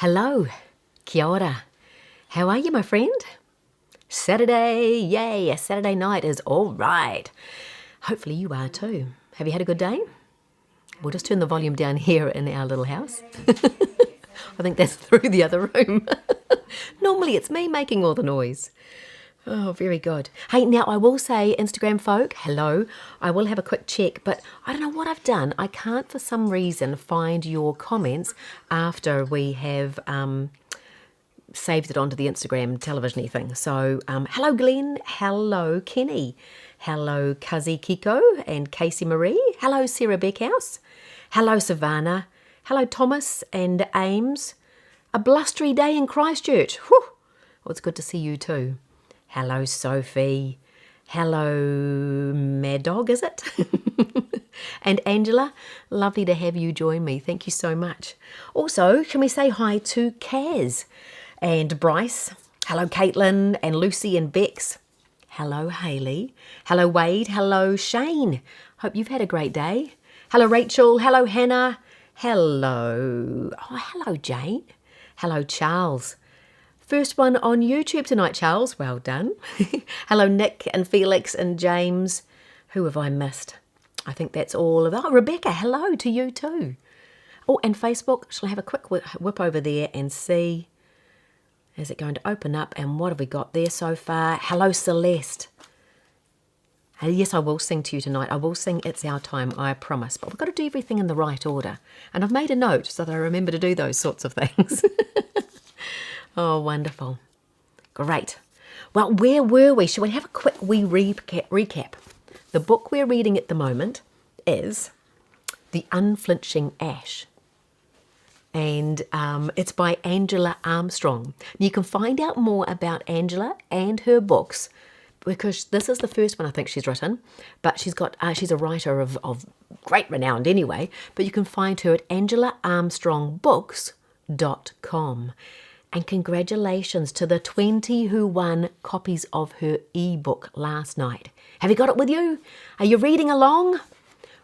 Hello, kia ora. How are you, my friend? Saturday, yay, a Saturday night is all right. Hopefully you are too. Have you had a good day? We'll just turn the volume down here in our little house. I think that's through the other room. Normally it's me making all the noise. Oh, very good. Hey, now I will say, Instagram folk, hello. I will have a quick check, but I don't know what I've done. I can't, for some reason, find your comments after we have saved it onto the Instagram television-y thing. So, hello, Glenn. Hello, Kenny. Hello, Cuzzy Kiko and Casey Marie. Hello, Sarah Beckhouse. Hello, Savannah. Hello, Thomas and Ames. A blustery day in Christchurch. Whew. Well, it's good to see you too. Hello, Sophie. Hello, Mad Dog, is it? And Angela, lovely to have you join me. Thank you so much. Also, can we say hi to Kaz and Bryce? Hello, Caitlin and Lucy and Bex. Hello, Hayley. Hello, Wade. Hello, Shane. Hope you've had a great day. Hello, Rachel. Hello, Hannah. Hello. Oh, hello, Jane. Hello, Charles. First one on YouTube tonight, Charles. Well done. Hello, Nick and Felix and James. Who have I missed? I think that's all of... Oh, Rebecca, hello to you too. Oh, and Facebook. Shall I have a quick whip over there and see... Is it going to open up? And what have we got there so far? Hello, Celeste. Yes, I will sing to you tonight. I will sing It's Our Time, I promise. But we've got to do everything in the right order. And I've made a note so that I remember to do those sorts of things. Oh, wonderful. Great. Well, where were we? Shall we have a quick wee recap? The book we're reading at the moment is The Unflinching Ash. And it's by Angela Armstrong. You can find out more about Angela and her books because this is the first one I think she's written, but she's a writer of great renown anyway, but you can find her at angelaarmstrongbooks.com. And congratulations to the 20 who won copies of her ebook last night. Have you got it with you? Are you reading along?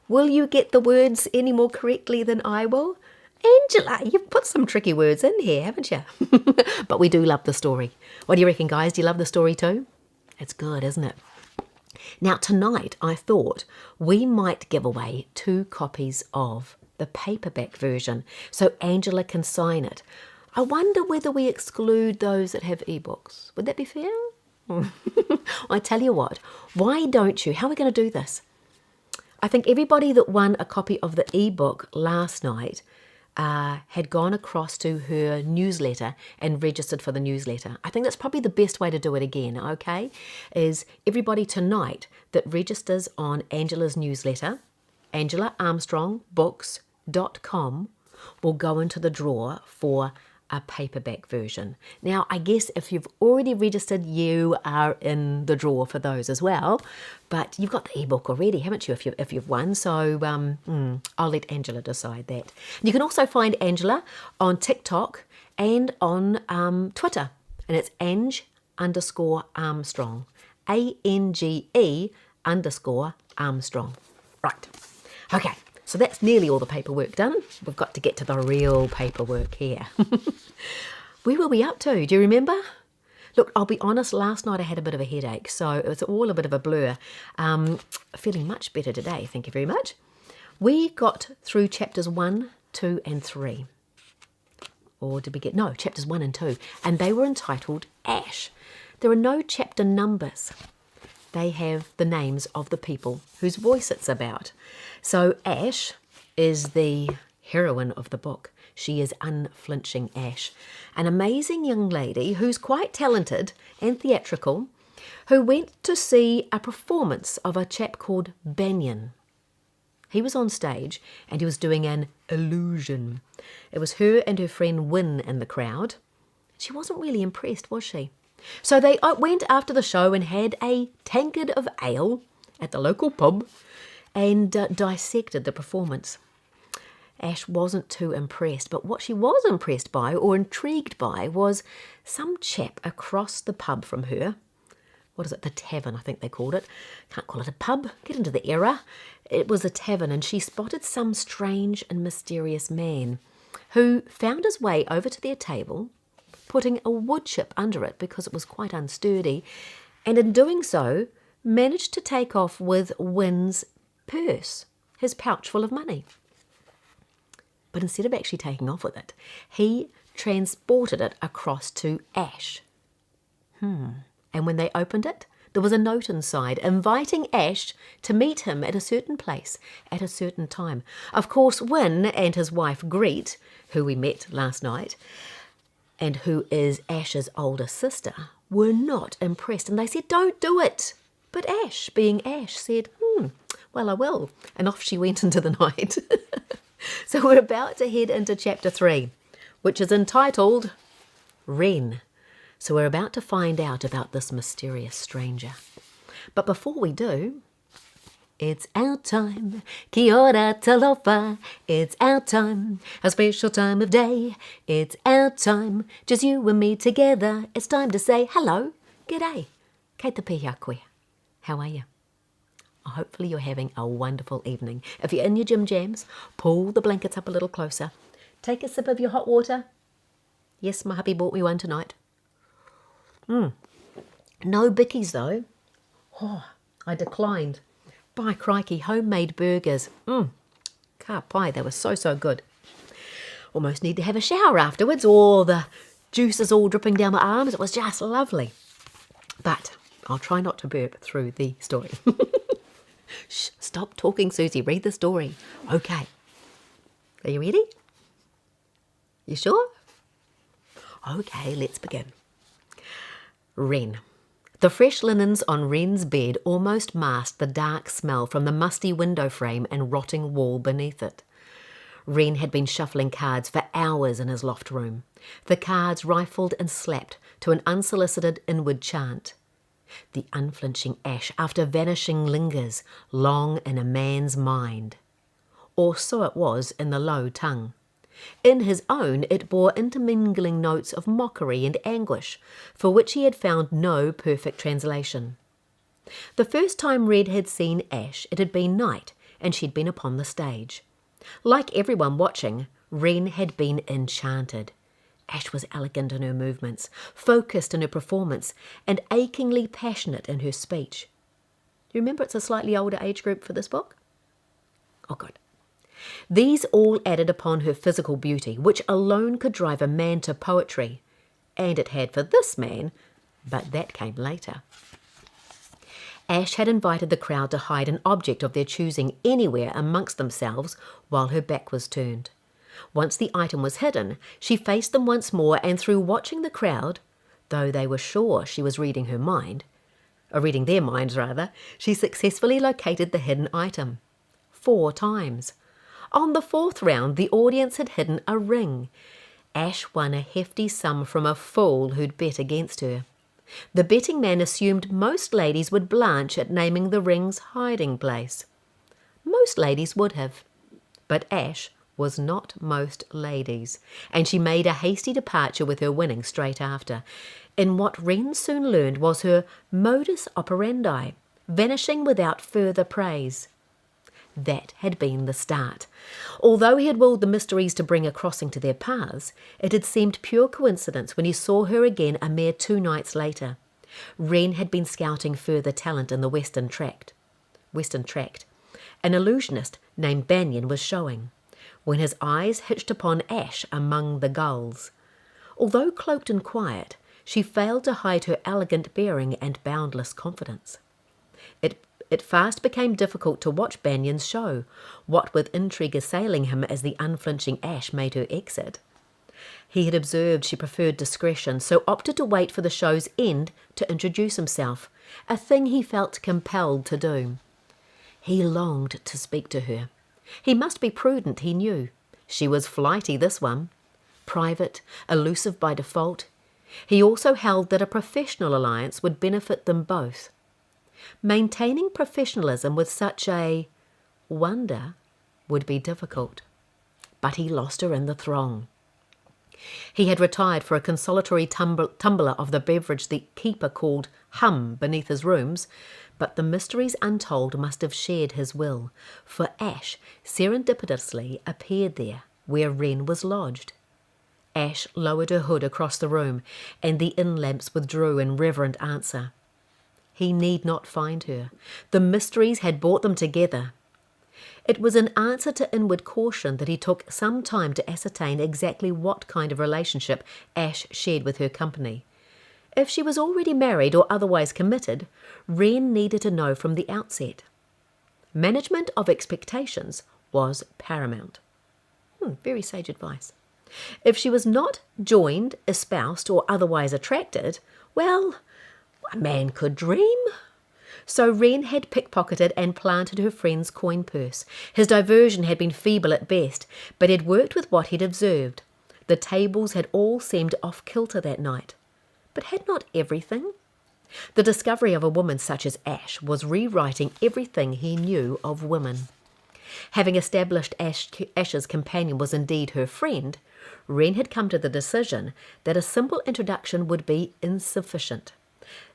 Will you get the words any more correctly than I will? Angela, you've put some tricky words in here, haven't you? But we do love the story. What do you reckon, guys? Do you love the story too? It's good, isn't it? Now, tonight I thought we might give away 2 copies of the paperback version so Angela can sign it. I wonder whether we exclude those that have ebooks. Would that be fair? I tell you what, why don't you? How are we going to do this? I think everybody that won a copy of the ebook last night had gone across to her newsletter and registered for the newsletter. I think that's probably the best way to do it again, okay? Is everybody tonight that registers on Angela's newsletter, angelaarmstrongbooks.com, will go into the draw for a paperback version. Now, I guess if you've already registered, you are in the draw for those as well. But you've got the ebook already, haven't you, if you've won? So I'll let Angela decide that. You can also find Angela on TikTok and on Twitter. And it's Ange_Armstrong. ANGE_Armstrong. Right. Okay. So that's nearly all the paperwork done. We've got to get to the real paperwork here. Where were we up to? Do you remember? Look, I'll be honest, last night I had a bit of a headache, so it was all a bit of a blur. Feeling much better today, thank you very much. We got through chapters 1, 2 and 3. Or did we get... No, chapters 1 and 2. And they were entitled Ash. There are no chapter numbers. They have the names of the people whose voice it's about. So Ash is the heroine of the book. She is Unflinching Ash, an amazing young lady who's quite talented and theatrical, who went to see a performance of a chap called Banyan. He was on stage and he was doing an illusion. It was her and her friend Wynn in the crowd. She wasn't really impressed, was she? So they went after the show and had a tankard of ale at the local pub and dissected the performance. Ash wasn't too impressed, but what she was impressed by or intrigued by was some chap across the pub from her. What is it? The tavern, I think they called it. Can't call it a pub. Get into the era. It was a tavern, and she spotted some strange and mysterious man who found his way over to their table, putting a wood chip under it because it was quite unsturdy, and in doing so managed to take off with Wynn's purse, his pouch full of money. But instead of actually taking off with it, he transported it across to Ash. And when they opened it, there was a note inside inviting Ash to meet him at a certain place at a certain time. Of course, Wynn and his wife Greet, who we met last night, and who is Ash's older sister, were not impressed, and they said, "Don't do it." But Ash, being Ash, said, well, I will. And off she went into the night. So we're about to head into chapter 3, which is entitled Wren. So we're about to find out about this mysterious stranger. But before we do, it's our time, kia ora talofa, it's our time, a special time of day, it's our time, just you and me together, it's time to say hello, g'day, kei te pihia koe, how are you? Hopefully you're having a wonderful evening. If you're in your gym jams, pull the blankets up a little closer, take a sip of your hot water. Yes, my hubby bought me one tonight. No bickies though. Oh, I declined. By crikey, homemade burgers. Ka pai, they were so good. Almost need to have a shower afterwards, or the juices all dripping down my arms. It was just lovely. But I'll try not to burp through the story. Shh, stop talking, Susie. Read the story. Okay. Are you ready? You sure? Okay, let's begin. Wren. The fresh linens on Wren's bed almost masked the dark smell from the musty window frame and rotting wall beneath it. Wren had been shuffling cards for hours in his loft room, the cards rifled and slapped to an unsolicited inward chant. The unflinching ash after vanishing lingers long in a man's mind. Or so it was in the low tongue. In his own it bore intermingling notes of mockery and anguish, for which he had found no perfect translation. The first time Red had seen Ash, it had been night, and she'd been upon the stage. Like everyone watching, Wren had been enchanted. Ash was elegant in her movements, focused in her performance, and achingly passionate in her speech. You remember it's a slightly older age group for this book? Oh, good. These all added upon her physical beauty, which alone could drive a man to poetry. And it had for this man, but that came later. Ash had invited the crowd to hide an object of their choosing anywhere amongst themselves while her back was turned. Once the item was hidden, she faced them once more, and through watching the crowd, though they were sure she was reading her mind, or reading their minds rather, she successfully located the hidden item. 4 times. On the 4th round, the audience had hidden a ring. Ash won a hefty sum from a fool who'd bet against her. The betting man assumed most ladies would blanch at naming the ring's hiding place. Most ladies would have, but Ash was not most ladies, and she made a hasty departure with her winning straight after, in what Wren soon learned was her modus operandi, vanishing without further praise. That had been the start. Although he had willed the mysteries to bring a crossing to their paths, it had seemed pure coincidence when he saw her again a mere 2 nights later. Wren had been scouting further talent in the Western Tract. An illusionist named Banyan was showing, when his eyes hitched upon Ash among the gulls. Although cloaked and quiet, she failed to hide her elegant bearing and boundless confidence. It fast became difficult to watch Banyan's show, what with intrigue assailing him as the unflinching Ash made her exit. He had observed she preferred discretion, so opted to wait for the show's end to introduce himself, a thing he felt compelled to do. He longed to speak to her. He must be prudent, he knew. She was flighty, this one. Private, elusive by default. He also held that a professional alliance would benefit them both. Maintaining professionalism with such a wonder would be difficult. But he lost her in the throng. He had retired for a consolatory tumbler of the beverage the keeper called hum beneath his rooms, but the mysteries untold must have shared his will, for Ash serendipitously appeared there, where Wren was lodged. Ash lowered her hood across the room, and the inn lamps withdrew in reverent answer. He need not find her. The mysteries had brought them together. It was in answer to inward caution that he took some time to ascertain exactly what kind of relationship Ash shared with her company. If she was already married or otherwise committed, Wren needed to know from the outset. Management of expectations was paramount. Very sage advice. If she was not joined, espoused, or otherwise attracted, well, a man could dream. So Wren had pickpocketed and planted her friend's coin purse. His diversion had been feeble at best, but had worked with what he'd observed. The tables had all seemed off-kilter that night. But had not everything? The discovery of a woman such as Ash was rewriting everything he knew of women. Having established Ash's companion was indeed her friend, Wren had come to the decision that a simple introduction would be insufficient.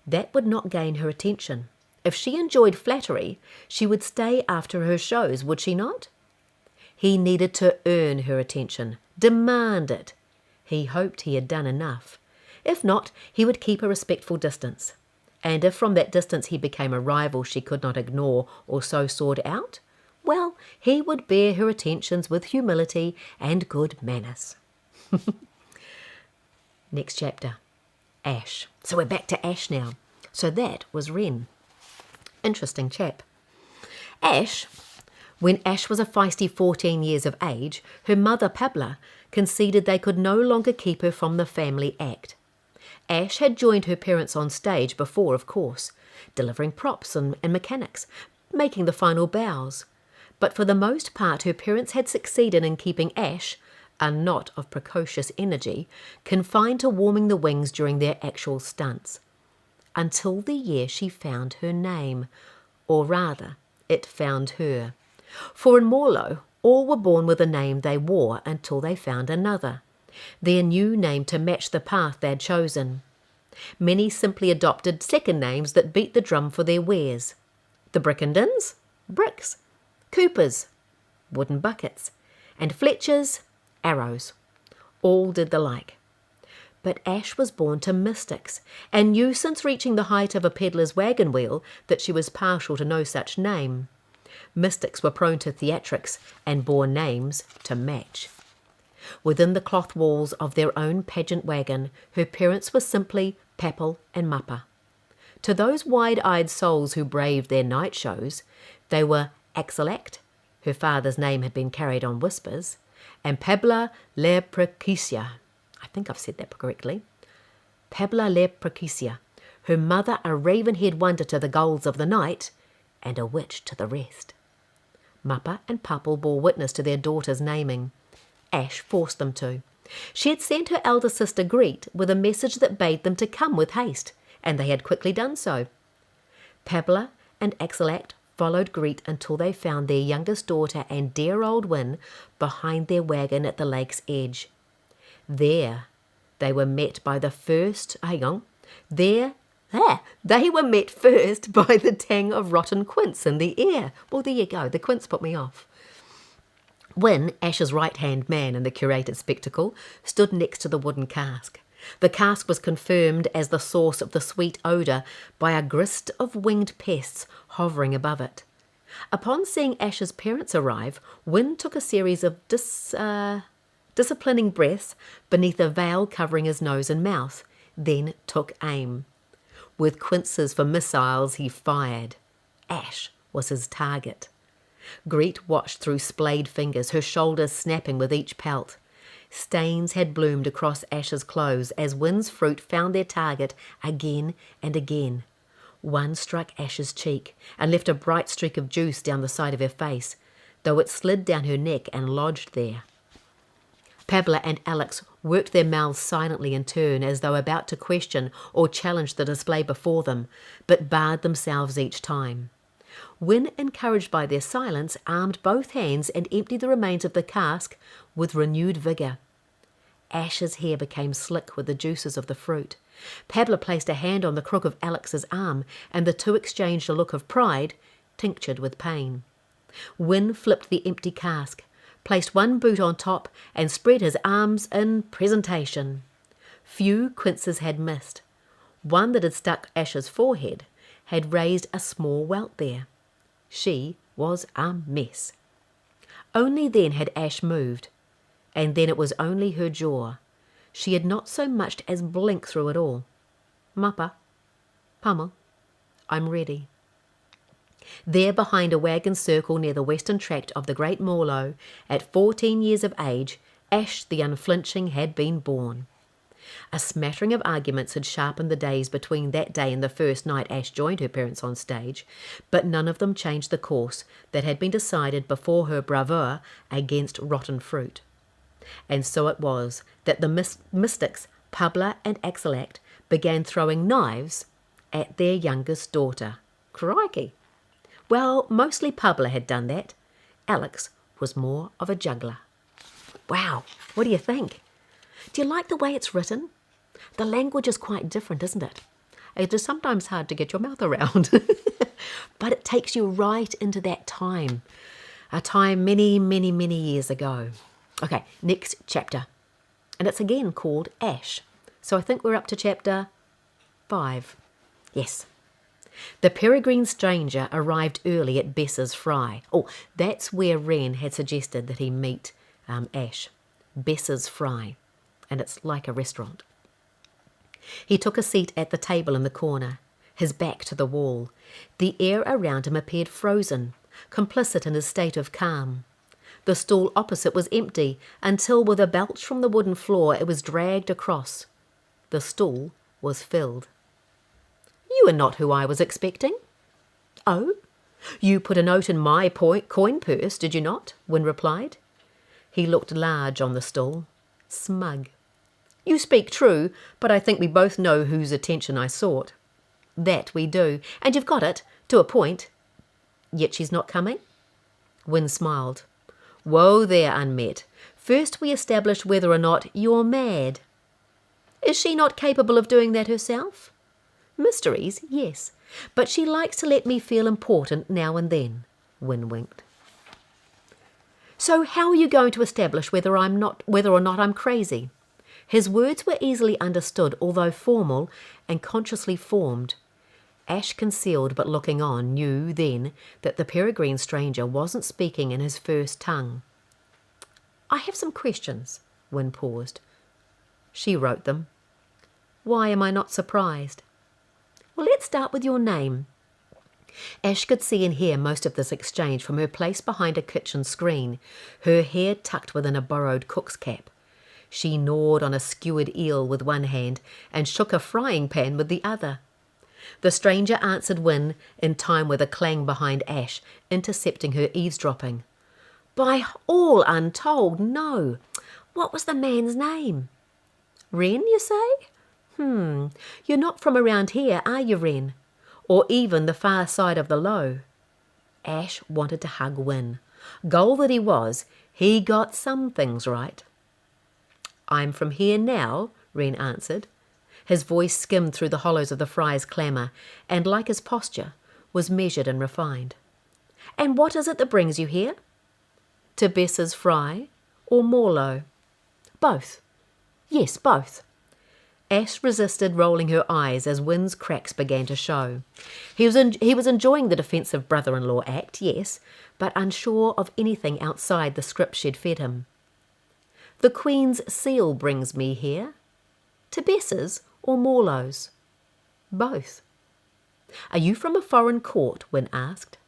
That would not gain her attention. If she enjoyed flattery, she would stay after her shows, would she not? He needed to earn her attention, demand it. He hoped he had done enough. If not, he would keep a respectful distance. And if from that distance he became a rival she could not ignore or so sought out, well, he would bear her attentions with humility and good manners. Next chapter. Ash. So we're back to Ash now. So that was Wren. Interesting chap. Ash, when Ash was a feisty 14 years of age, her mother Pauper conceded they could no longer keep her from the family act. Ash had joined her parents on stage before, of course, delivering props and mechanics, making the final bows. But for the most part her parents had succeeded in keeping Ash, a knot of precocious energy, confined to warming the wings during their actual stunts. Until the year she found her name, or rather, it found her. For in Morlo, all were born with a name they wore until they found another, their new name to match the path they'd chosen. Many simply adopted second names that beat the drum for their wares. The Brickendens, bricks, Coopers, wooden buckets, and Fletchers, arrows. All did the like. But Ash was born to mystics, and knew since reaching the height of a peddler's wagon wheel that she was partial to no such name. Mystics were prone to theatrics and bore names to match. Within the cloth walls of their own pageant wagon, her parents were simply Papel and Mappa. To those wide-eyed souls who braved their night shows, they were Axelact, her father's name had been carried on whispers, and Pabla le Prequicia. I think I've said that correctly. Pabla le Prequicia, her mother a raven-haired wonder to the gulls of the night, and a witch to the rest. Mappa and Papel bore witness to their daughter's naming. Ash forced them to. She had sent her elder sister Greet with a message that bade them to come with haste, and they had quickly done so. Pabla and Axelact followed Greet until they found their youngest daughter and dear old Wynn behind their wagon at the lake's edge. There they were met by the first, they were met first by the tang of rotten quince in the air. Well, there you go, the quince put me off. Wynn, Ash's right-hand man in the curated spectacle, stood next to the wooden cask. The cask was confirmed as the source of the sweet odour by a grist of winged pests hovering above it. Upon seeing Ash's parents arrive, Wynn took a series of disciplining breaths beneath a veil covering his nose and mouth, then took aim. With quinces for missiles, he fired. Ash was his target. Greet watched through splayed fingers, her shoulders snapping with each pelt. Stains had bloomed across Ash's clothes as Wynn's fruit found their target again and again. One struck Ash's cheek and left a bright streak of juice down the side of her face, though it slid down her neck and lodged there. Pabla and Alex worked their mouths silently in turn as though about to question or challenge the display before them, but barred themselves each time. Wynn, encouraged by their silence, armed both hands and emptied the remains of the cask with renewed vigour. Ash's hair became slick with the juices of the fruit. Pabla placed a hand on the crook of Alex's arm, and the two exchanged a look of pride, tinctured with pain. Wynn flipped the empty cask. placed one boot on top and spread his arms in presentation. Few quinces had missed. One that had stuck Ash's forehead had raised a small welt there. She was a mess. Only then had Ash moved, and then it was only her jaw. She had not so much as blinked through it all. Mappa, Pummel, I'm ready. There behind a wagon circle near the western tract of the Great Morlo, at 14 years of age, Ash the Unflinching had been born. A smattering of arguments had sharpened the days between that day and the first night Ash joined her parents on stage, but none of them changed the course that had been decided before her bravura against rotten fruit. And so it was that the mystics, Pabla and Axelact, began throwing knives at their youngest daughter. Crikey! Well, mostly Pabla had done that. Alex was more of a juggler. Wow, what do you think? Do you like the way it's written? The language is quite different, isn't it? It is sometimes hard to get your mouth around. But it takes you right into that time. A time many, many, many years ago. Okay, next chapter. And it's again called Ash. So I think we're up to chapter 5. Yes. The peregrine stranger arrived early at Bess's Fry. Oh, that's where Wren had suggested that he meet Ash. Bess's Fry. And it's like a restaurant. He took a seat at the table in the corner, his back to the wall. The air around him appeared frozen, complicit in his state of calm. The stool opposite was empty until, with a belch from the wooden floor, it was dragged across. The stool was filled. You are not who I was expecting. Oh, you put a note in my coin purse, did you not? Wynn replied. He looked large on the stool, smug. You speak true, but I think we both know whose attention I sought. That we do, and you've got it, to a point. Yet she's not coming? Wynn smiled. Whoa there, Unmet. First we establish whether or not you're mad. Is she not capable of doing that herself? Mysteries, yes, but she likes to let me feel important now and then, Wynn winked. So how are you going to establish whether or not I'm crazy? His words were easily understood, although formal and consciously formed. Ash, concealed but looking on, knew then that the peregrine stranger wasn't speaking in his first tongue. I have some questions, Wynn paused. She wrote them. Why am I not surprised? Well, let's start with your name. Ash could see and hear most of this exchange from her place behind a kitchen screen, her hair tucked within a borrowed cook's cap. She gnawed on a skewered eel with one hand and shook a frying pan with the other. The stranger answered Wynn in time with a clang behind Ash, intercepting her eavesdropping. By all untold, no. What was the man's name? Wren, you say? You're not from around here, are you, Wren? Or even the far side of the low? Ash wanted to hug Wynn. Gull that he was, he got some things right. I'm from here now, Wren answered. His voice skimmed through the hollows of the Fry's clamour, and, like his posture, was measured and refined. And what is it that brings you here? To Bess's Fry or Morlo? Both. Yes, both. Ash resisted rolling her eyes as Wynn's cracks began to show. He was enjoying the defensive brother-in-law act, yes, but unsure of anything outside the script she'd fed him. The Queen's seal brings me here. To Bess's or Morlo's? Both. Are you from a foreign court? Wynn asked.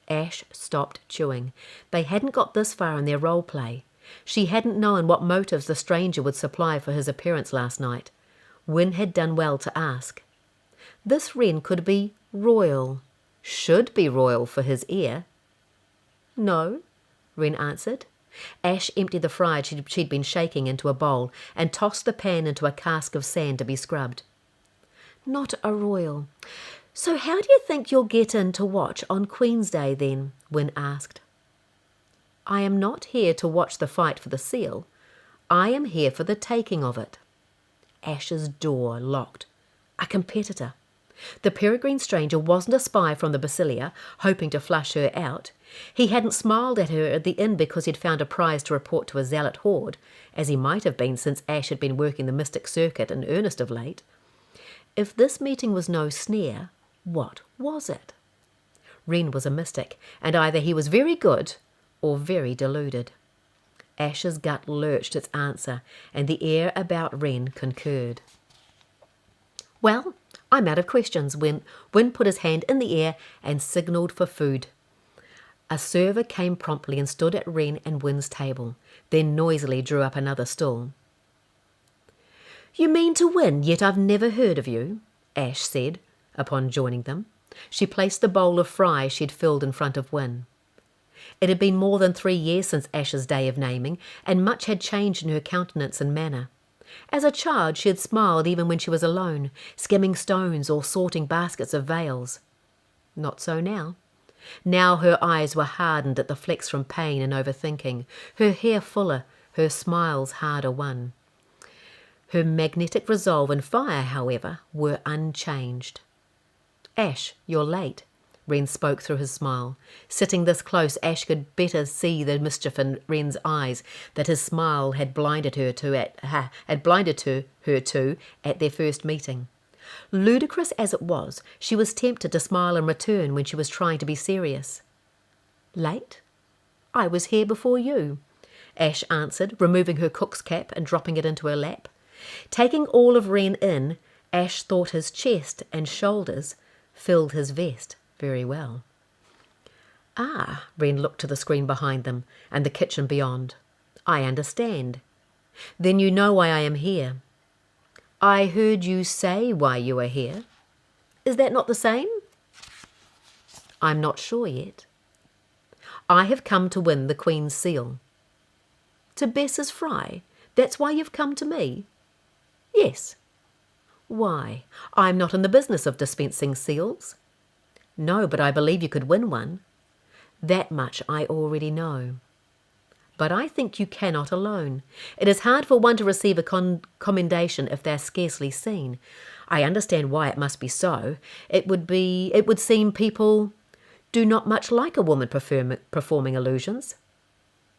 Ash stopped chewing. They hadn't got this far in their role play. She hadn't known what motives the stranger would supply for his appearance last night. Wynn had done well to ask. This wren could be royal, should be royal for his ear. No, Wren answered. Ash emptied the fry she'd been shaking into a bowl and tossed the pan into a cask of sand to be scrubbed. Not a royal. So how do you think you'll get in to watch on Queen's Day then? Wynn asked. I am not here to watch the fight for the seal. I am here for the taking of it. Ash's door locked. A competitor. The peregrine stranger wasn't a spy from the Basilia, hoping to flush her out. He hadn't smiled at her at the inn because he'd found a prize to report to a zealot horde, as he might have been since Ash had been working the mystic circuit in earnest of late. If this meeting was no snare, what was it? Wren was a mystic, and either he was very good or very deluded. Ash's gut lurched its answer, and the air about Wren concurred. "Well, I'm out of questions," Wynn put his hand in the air and signalled for food. A server came promptly and stood at Wren and Wynn's table, then noisily drew up another stool. "You mean to win, yet I've never heard of you," Ash said, upon joining them. She placed the bowl of fry she'd filled in front of Wynn. It had been more than 3 years since Ash's day of naming, and much had changed in her countenance and manner. As a child she had smiled even when she was alone, skimming stones or sorting baskets of veils. Not so now. Now her eyes were hardened at the flecks from pain and overthinking, her hair fuller, her smiles harder won. Her magnetic resolve and fire, however, were unchanged. "Ash, you're late," Wren spoke through his smile. Sitting this close, Ash could better see the mischief in Wren's eyes that his smile had blinded her to at their first meeting. Ludicrous as it was, she was tempted to smile in return when she was trying to be serious. "Late? I was here before you," Ash answered, removing her cook's cap and dropping it into her lap. Taking all of Wren in, Ash thought his chest and shoulders filled his vest very well. "Ah," Wren looked to the screen behind them and the kitchen beyond. "I understand. Then you know why I am here." "I heard you say why you are here. Is that not the same?" "I'm not sure yet." "I have come to win the Queen's seal." "To Bess's fry? That's why you've come to me?" "Yes." "Why? I'm not in the business of dispensing seals." "No, but I believe you could win one." "That much I already know." "But I think you cannot alone. It is hard for one to receive a commendation if they're scarcely seen. I understand why it must be so. It would seem people do not much like a woman performing illusions."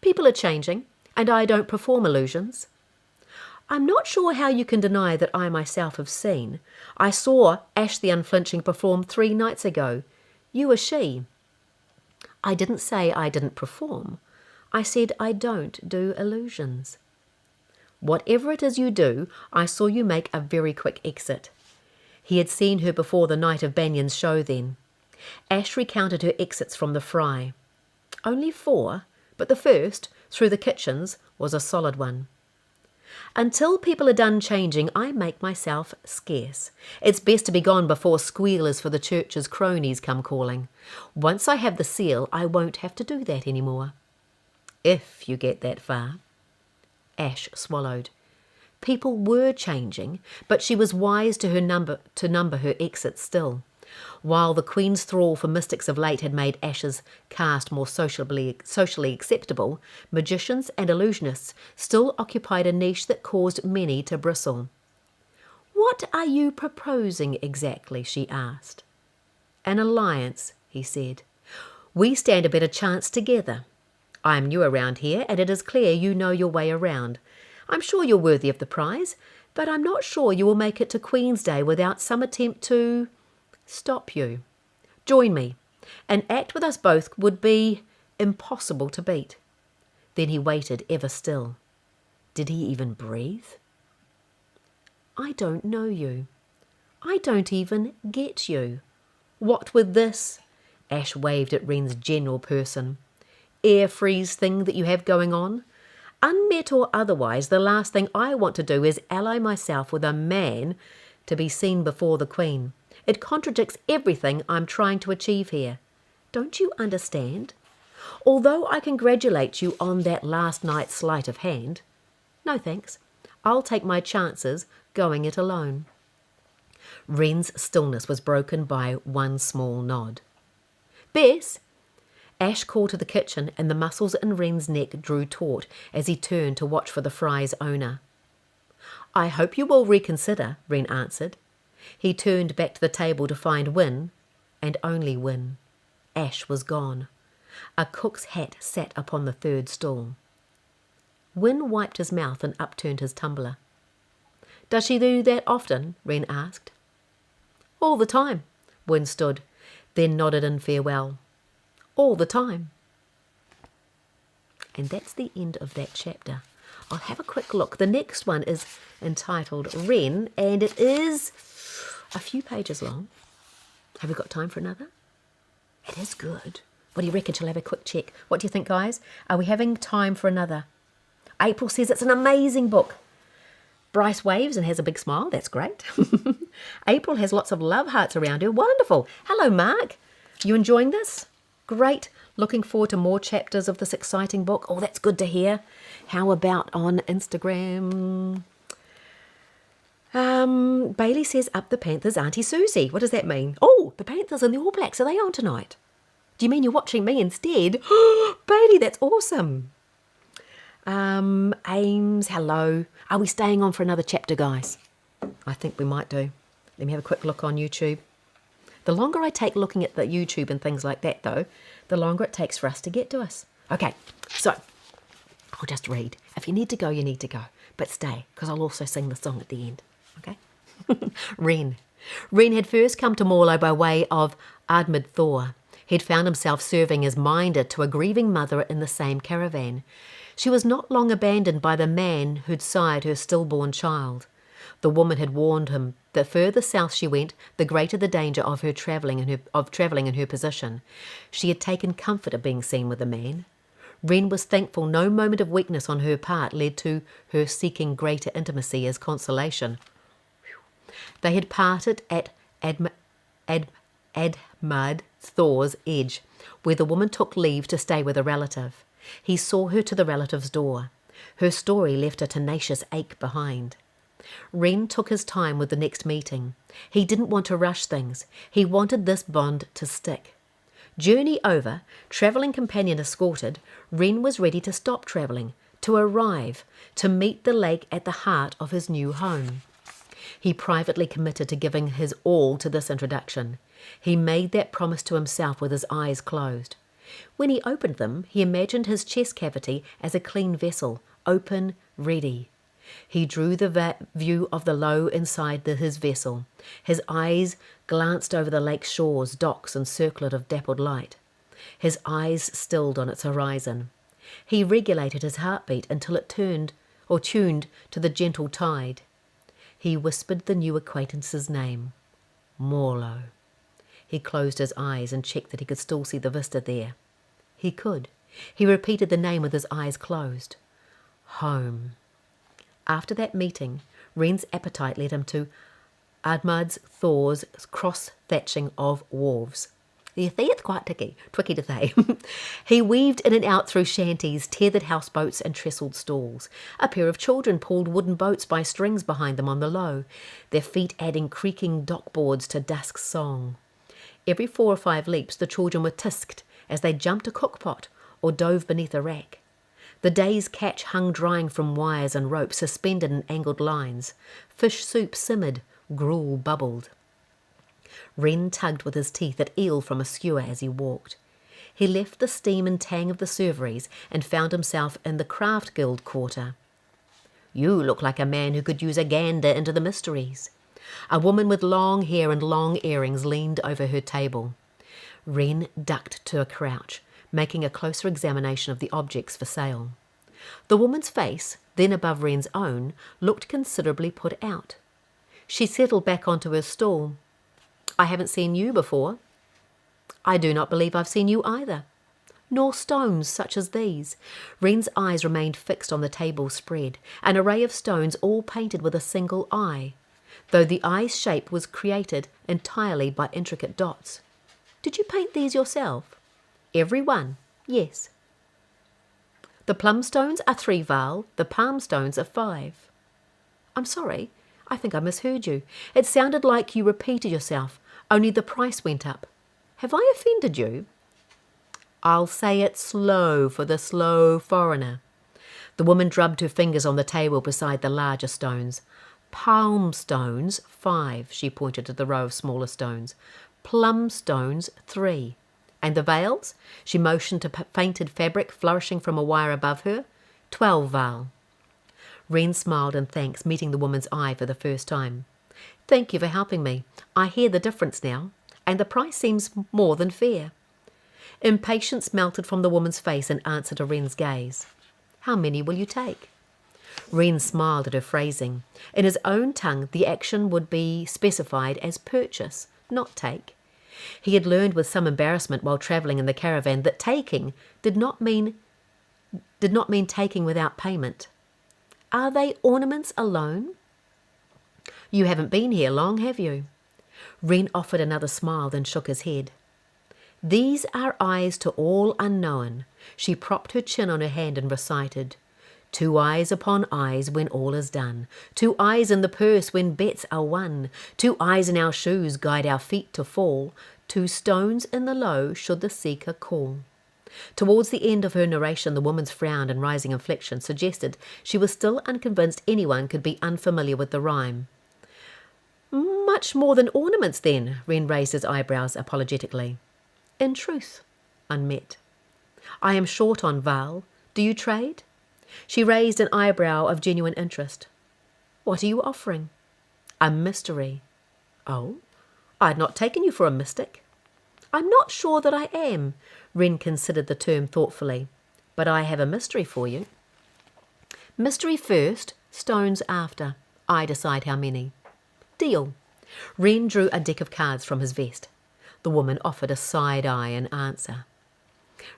"People are changing, and I don't perform illusions." "I'm not sure how you can deny that I myself have seen. I saw Ash the Unflinching perform 3 nights ago. You are she." "I didn't say I didn't perform. I said I don't do illusions." "Whatever it is you do, I saw you make a very quick exit." He had seen her before the night of Banyan's show then. Ash recounted her exits from the fry. "Only 4, but the first, through the kitchens, was a solid one." "Until people are done changing, I make myself scarce. It's best to be gone before squealers for the church's cronies come calling. Once I have the seal, I won't have to do that any more." "If you get that far." Ash swallowed. People were changing, but she was wise to number her exits still. While the Queen's thrall for mystics of late had made Ash's caste more socially acceptable, magicians and illusionists still occupied a niche that caused many to bristle. "What are you proposing exactly?" she asked. "An alliance," he said. "We stand a better chance together. I am new around here, and it is clear you know your way around. I'm sure you're worthy of the prize, but I'm not sure you will make it to Queen's Day without some attempt to stop you. Join me. An act with us both would be impossible to beat." Then he waited ever still. Did he even breathe? "I don't know you. I don't even get you. What with this," Ash waved at Wren's general person, "air freeze thing that you have going on? Unmet or otherwise, the last thing I want to do is ally myself with a man to be seen before the Queen. It contradicts everything I'm trying to achieve here. Don't you understand? Although I congratulate you on that last night's sleight of hand. No thanks. I'll take my chances going it alone." Wren's stillness was broken by one small nod. "Bess!" Ash called to the kitchen, and the muscles in Wren's neck drew taut as he turned to watch for the fry's owner. "I hope you will reconsider," Wren answered. He turned back to the table to find Wynn, and only Wynn. Ash was gone. A cook's hat sat upon the third stool. Wynn wiped his mouth and upturned his tumbler. "Does she do that often?" Wren asked. "All the time." Wynn stood, then nodded in farewell. "All the time." And that's the end of that chapter. I'll have a quick look. The next one is entitled Wren, and it is a few pages long. Have we got time for another? It is good. What do you reckon? Shall I have a quick check? What do you think, guys? Are we having time for another? April says it's an amazing book. Bryce waves and has a big smile. That's great. April has lots of love hearts around her. Wonderful. Hello, Mark. You enjoying this? Great. Looking forward to more chapters of this exciting book. Oh, that's good to hear. How about on Instagram? Bailey says, "Up the Panthers, Auntie Susie." What does that mean? Oh, the Panthers and the All Blacks. Are they on tonight? Do you mean you're watching me instead? Bailey, that's awesome. Ames, hello. Are we staying on for another chapter, guys? I think we might do. Let me have a quick look on YouTube. The longer I take looking at the YouTube and things like that, though, the longer it takes for us to get to us. Okay, so I'll just read. If you need to go, you need to go. But stay, because I'll also sing the song at the end. Okay? Wren. Wren had first come to Morlo by way of Ardmid Thor. He'd found himself serving as minder to a grieving mother in the same caravan. She was not long abandoned by the man who'd sired her stillborn child. The woman had warned him that further south she went, the greater the danger of her travelling in her position. She had taken comfort at being seen with a man. Wren was thankful no moment of weakness on her part led to her seeking greater intimacy as consolation. They had parted at Ardmid Thor's edge, where the woman took leave to stay with a relative. He saw her to the relative's door. Her story left a tenacious ache behind. Wren took his time with the next meeting. He didn't want to rush things. He wanted this bond to stick. Journey over, travelling companion escorted, Wren was ready to stop travelling, to arrive, to meet the lake at the heart of his new home. He privately committed to giving his all to this introduction. He made that promise to himself with his eyes closed. When he opened them, he imagined his chest cavity as a clean vessel, open, ready. He drew the view of the low inside his vessel. His eyes glanced over the lake's shores, docks, and circlet of dappled light. His eyes stilled on its horizon. He regulated his heartbeat until it tuned to the gentle tide. He whispered the new acquaintance's name, Morlo. He closed his eyes and checked that he could still see the vista there. He could. He repeated the name with his eyes closed. Home. After that meeting, Wren's appetite led him to Ardmid Thor's cross-thatching of wharves. You see, it's quite tricky to say. He weaved in and out through shanties, tethered houseboats and trestled stalls. A pair of children pulled wooden boats by strings behind them on the low, their feet adding creaking dockboards to dusk's song. Every 4 or 5 leaps the children were tisked as they jumped a cookpot or dove beneath a rack. The day's catch hung drying from wires and ropes suspended in angled lines. Fish soup simmered, gruel bubbled. Wren tugged with his teeth at eel from a skewer as he walked. He left the steam and tang of the serveries and found himself in the craft guild quarter. "You look like a man who could use a gander into the mysteries." A woman with long hair and long earrings leaned over her table. Wren ducked to a crouch, making a closer examination of the objects for sale. The woman's face, then above Wren's own, looked considerably put out. She settled back onto her stool. "I haven't seen you before." "I do not believe I've seen you either." "Nor stones such as these." Wren's eyes remained fixed on the table spread, an array of stones all painted with a single eye, though the eye's shape was created entirely by intricate dots. "Did you paint these yourself?" "Every one, yes." "The plum stones are 3 val, the palm stones are 5. "I'm sorry, I think I misheard you. It sounded like you repeated yourself, only the price went up. Have I offended you?" "I'll say it slow for the slow foreigner." The woman drubbed her fingers on the table beside the larger stones. "Palm stones, 5, she pointed to the row of smaller stones. "Plum stones, 3. And the veils? She motioned to painted fabric flourishing from a wire above her. 12 val. Wren smiled in thanks, meeting the woman's eye for the first time. Thank you for helping me. I hear the difference now, and the price seems more than fair. Impatience melted from the woman's face in answer to Wren's gaze. How many will you take? Wren smiled at her phrasing. In his own tongue, the action would be specified as purchase, not take. He had learned with some embarrassment while travelling in the caravan that taking did not mean taking without payment. Are they ornaments alone? You haven't been here long, have you? Wren offered another smile, then shook his head. These are eyes to all unknown. She propped her chin on her hand and recited, 2 eyes upon eyes when all is done, 2 eyes in the purse when bets are won, 2 eyes in our shoes guide our feet to fall, 2 stones in the low should the seeker call. Towards the end of her narration, the woman's frown and rising inflection suggested she was still unconvinced anyone could be unfamiliar with the rhyme. Much more than ornaments, then, Wren raised his eyebrows apologetically. In truth, unmet. I am short on val. Do you trade? She raised an eyebrow of genuine interest. What are you offering? A mystery. Oh, I had not taken you for a mystic. I'm not sure that I am. Wren considered the term thoughtfully. But I have a mystery for you. Mystery first, stones after. I decide how many. Deal. Wren drew a deck of cards from his vest. The woman offered a side eye in answer.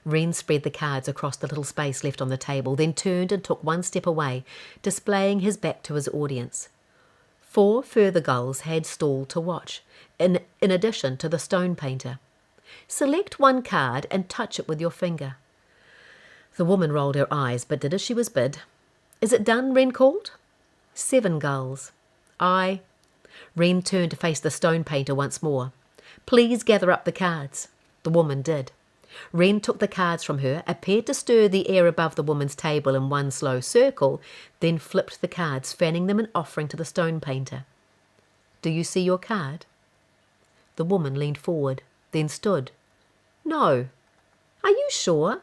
Wren spread the cards across the little space left on the table, then turned and took one step away, displaying his back to his audience. 4 further gulls had stalled to watch, in addition to the stone painter. Select one card and touch it with your finger. The woman rolled her eyes, but did as she was bid. Is it done? Wren called. 7 gulls. Aye. Wren turned to face the stone painter once more. Please gather up the cards. The woman did. Wren took the cards from her, appeared to stir the air above the woman's table in one slow circle, then flipped the cards, fanning them and offering to the stone painter. Do you see your card? The woman leaned forward, then stood. No. Are you sure?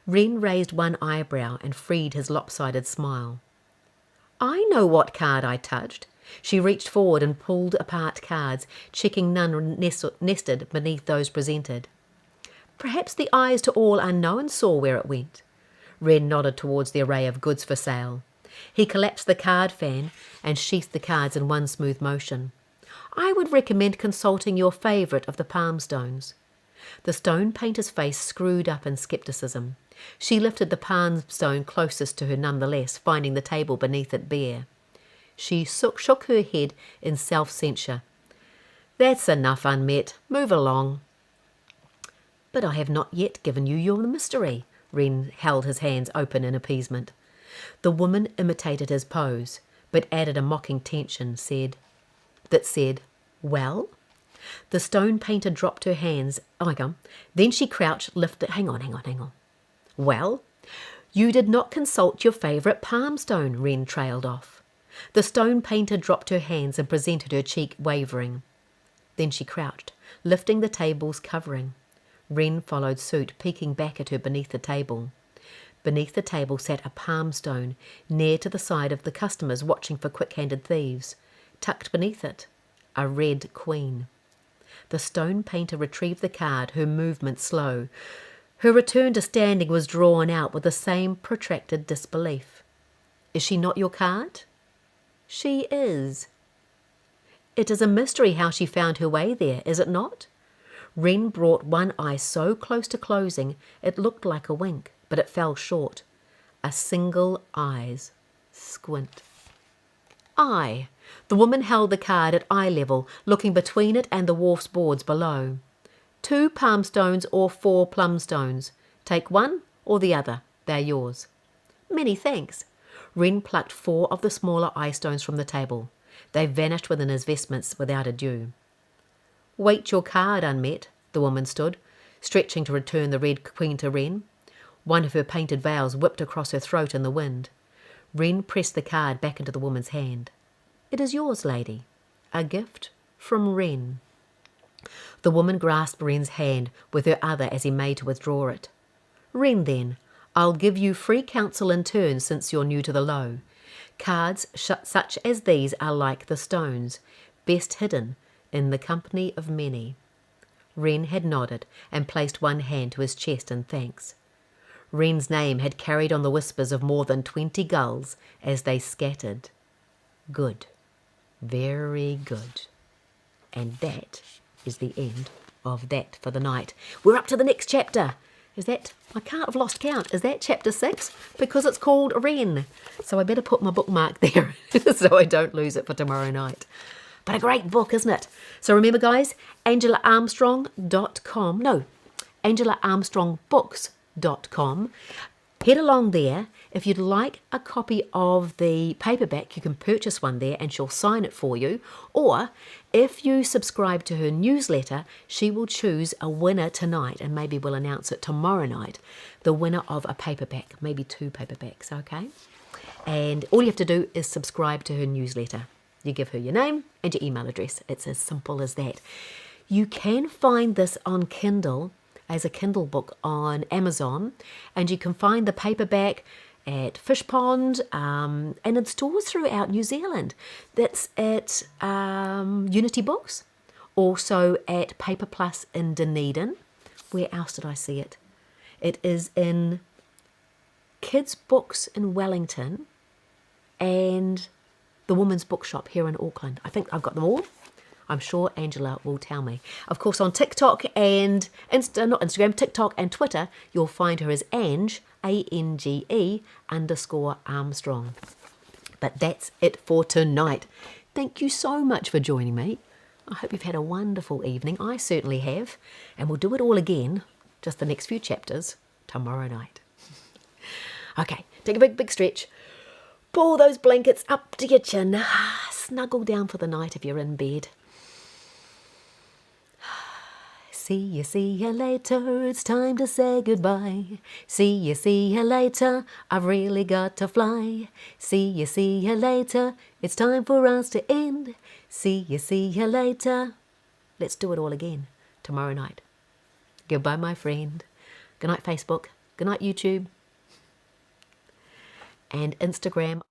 Wren raised one eyebrow and freed his lopsided smile. I know what card I touched. She reached forward and pulled apart cards, checking none nested beneath those presented. Perhaps the eyes to all unknown saw where it went. Wren nodded towards the array of goods for sale. He collapsed the card fan and sheathed the cards in one smooth motion. I would recommend consulting your favourite of the palm stones. The stone painter's face screwed up in scepticism. She lifted the palm stone closest to her nonetheless, finding the table beneath it bare. She shook her head in self-censure. That's enough, Unmet. Move along. But I have not yet given you your mystery. Wren held his hands open in appeasement. The woman imitated his pose, but added a mocking tension, said, well? The stone painter dropped her hands. Then she crouched, lifted. Hang on. Well? You did not consult your favourite palm stone, Wren trailed off. The stone painter dropped her hands and presented her cheek wavering. Then she crouched, lifting the table's covering. Wren followed suit, peeking back at her beneath the table. Beneath the table sat a palm stone, near to the side of the customers watching for quick-handed thieves. Tucked beneath it, a red queen. The stone painter retrieved the card, her movement slow. Her return to standing was drawn out with the same protracted disbelief. Is she not your card? She is. It is a mystery how she found her way there, is it not? Wren brought one eye so close to closing it looked like a wink, but it fell short. A single eye's squint. Eye. The woman held the card at eye level, looking between it and the wharf's boards below. 2 palm stones or 4 plum stones. Take one or the other. They're yours. Many thanks. Wren plucked 4 of the smaller eye stones from the table. They vanished within his vestments without ado. Wait your card, Unmet. The woman stood, stretching to return the red queen to Wren. One of her painted veils whipped across her throat in the wind. Wren pressed the card back into the woman's hand. It is yours, lady. A gift from Wren. The woman grasped Wren's hand with her other as he made to withdraw it. Wren, then, I'll give you free counsel in turn since you're new to the low. Cards such as these are like the stones, best hidden in the company of many. Wren had nodded and placed one hand to his chest in thanks. Wren's name had carried on the whispers of more than 20 gulls as they scattered. Good. Very good. And that is the end of that for the night. We're up to the next chapter. Is that, I can't have lost count, is that chapter 6? Because it's called Wren. So I better put my bookmark there so I don't lose it for tomorrow night. But a great book, isn't it? So remember, guys, angelaarmstrongbooks.com. Head along there. If you'd like a copy of the paperback, you can purchase one there and she'll sign it for you. Or if you subscribe to her newsletter, she will choose a winner tonight, and maybe we'll announce it tomorrow night, the winner of a paperback, maybe 2 paperbacks, okay? And all you have to do is subscribe to her newsletter. You give her your name and your email address. It's as simple as that. You can find this on Kindle as a Kindle book on Amazon, and you can find the paperback at Fish Pond and in stores throughout New Zealand. That's at Unity Books, also at Paper Plus in Dunedin. Where else did I see it? It is in Kids Books in Wellington and the Women's Bookshop here in Auckland. I think I've got them all. I'm sure Angela will tell me. Of course, on TikTok and TikTok and Twitter, you'll find her as Ange, ANGE_Armstrong. But that's it for tonight. Thank you so much for joining me. I hope you've had a wonderful evening. I certainly have. And we'll do it all again, just the next few chapters, tomorrow night. Okay, take a big stretch. Pull those blankets up to your chin. Snuggle down for the night if you're in bed. See you later, it's time to say goodbye. See you later, I've really got to fly. See you later, it's time for us to end. See you later. Let's do it all again tomorrow night. Goodbye, my friend. Good night, Facebook. Good night, YouTube. And Instagram.